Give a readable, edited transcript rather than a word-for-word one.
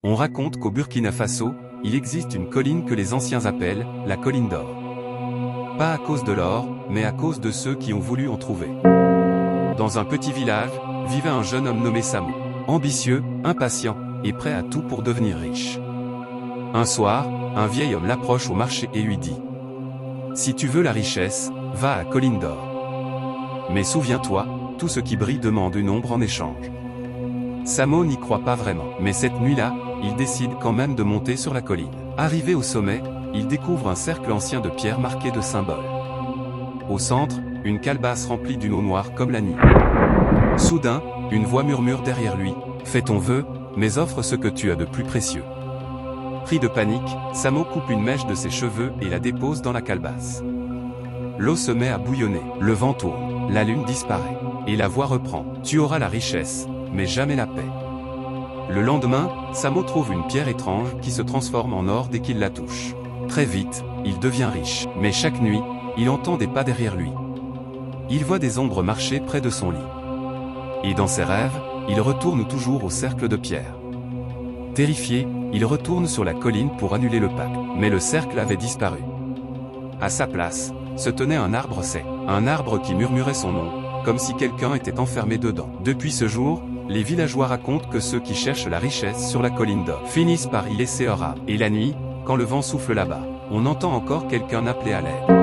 On raconte qu'au Burkina Faso, il existe une colline que les anciens appellent la colline d'or. Pas à cause de l'or, mais à cause de ceux qui ont voulu en trouver. Dans un petit village, vivait un jeune homme nommé Samo. Ambitieux, impatient, et prêt à tout pour devenir riche. Un soir, un vieil homme l'approche au marché et lui dit: « Si tu veux la richesse, va à Colline d'Or. Mais souviens-toi, tout ce qui brille demande une ombre en échange. » Samo n'y croit pas vraiment, mais cette nuit-là, il décide quand même de monter sur la colline. Arrivé au sommet, il découvre un cercle ancien de pierres marqué de symboles. Au centre, une calebasse remplie d'une eau noire comme la nuit. Soudain, une voix murmure derrière lui: « Fais ton vœu, mais offre ce que tu as de plus précieux. » Pris de panique, Samo coupe une mèche de ses cheveux et la dépose dans la calebasse. L'eau se met à bouillonner, le vent tourne, la lune disparaît, et la voix reprend: « Tu auras la richesse, mais jamais la paix. » Le lendemain, Samo trouve une pierre étrange qui se transforme en or dès qu'il la touche. Très vite, il devient riche, mais chaque nuit, il entend des pas derrière lui. Il voit des ombres marcher près de son lit. Et dans ses rêves, il retourne toujours au cercle de pierre. Terrifié, il retourne sur la colline pour annuler le pacte, mais le cercle avait disparu. À sa place, se tenait un arbre sec, un arbre qui murmurait son nom, comme si quelqu'un était enfermé dedans. Depuis ce jour, les villageois racontent que ceux qui cherchent la richesse sur la colline d'or finissent par y laisser leur âme. Et la nuit, quand le vent souffle là-bas, on entend encore quelqu'un appeler à l'aide.